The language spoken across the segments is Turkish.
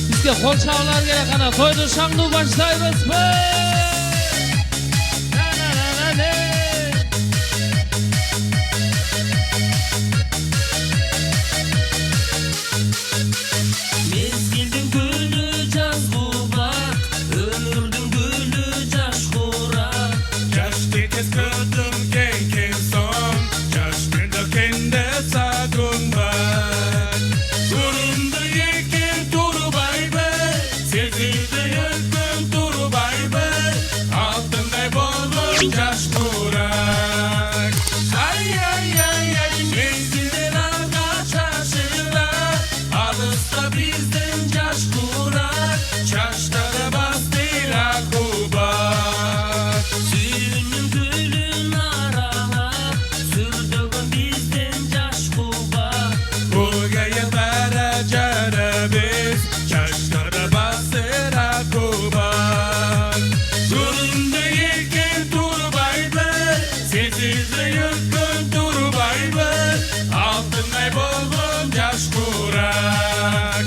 Bizga qo'l chaqlar kerak, ana to'yni shangni boshlaymiz. Mezgilдің гүлі жаз құлақ, өмірдің гүлі жаш құрақ. Yaşlı tez kadın genken son, yaşlı kende sakın var. Durumda yeken duru baybe, sezilde yakın duru baybe. Altınday bolun yaş kurak. Ay ay ay ay, menzilden ağaç aşırlar. Alısta bizden yaş kurak, çaşlara bastıra kubak. Suyunun gülün aralap, sürdüğün bizden yaş құлақ. Buraya varacağız biz, çaşlara bastıra kubak. Durumda yeken duru baybe, sessizde yakın duru baybe. Altınay bolun yaş kurak.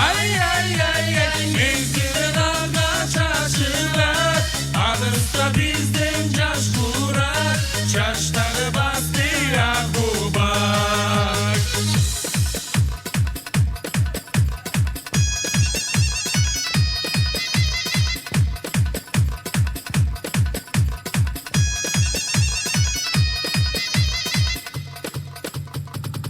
Ay ay ay ay, menzilden ağaç aşırlar. Alısta bizden yaş kurak, çaşları bastıra kubak.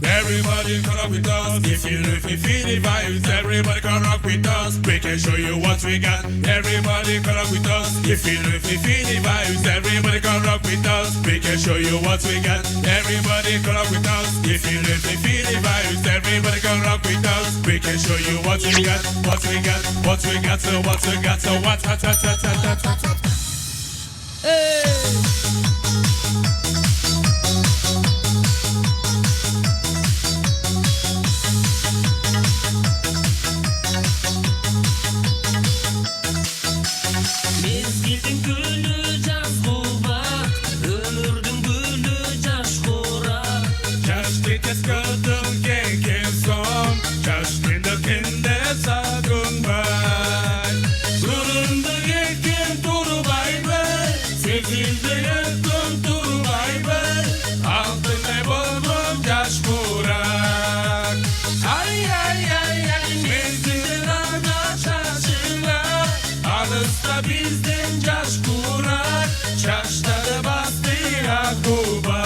Everybody come rock with us. If you feel the vibes, everybody come rock with us. We can show you what we got. Everybody come rock with us. If you feel the vibes, everybody come rock with us. We can show you what we got. Everybody come rock with us. If you feel the vibes, everybody come rock with us. We can show you what we got, what we got, what we got, so what we got, so what. Mezgilдің гүлі жаз құлақ, өмірдің гүлі жаш құрақ. Yaşlı tez kadın genken son, yaşlı kende sakın var. Durumda yeken duru baybe, sezilde yakın duru baybe. Altınay bolun yaş kurak. Ay ay ay ay, menzilden ağaç aşırlar. Alısta bizden yaş kurak, çaşları bastıra kubak.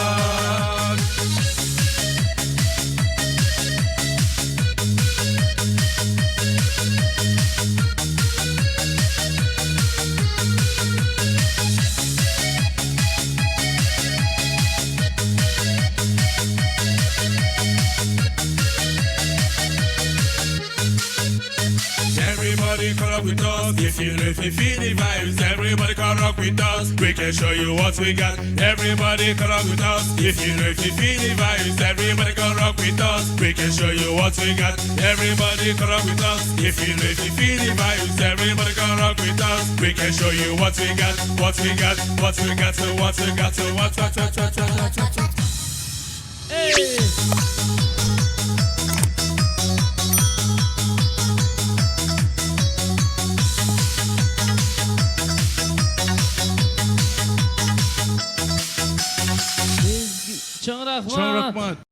Everybody come rock with us. If you feel the vibes, everybody come rock with us. We can show you what we got. Everybody come rock with us. If you feel the vibes, everybody come rock with us. We can show you what we got. Everybody come rock with us. If you feel the vibes, everybody come rock with us. We can show you what we got, what we got, what we got, so what we got, so what. Çok rahmat. Çok rahmat.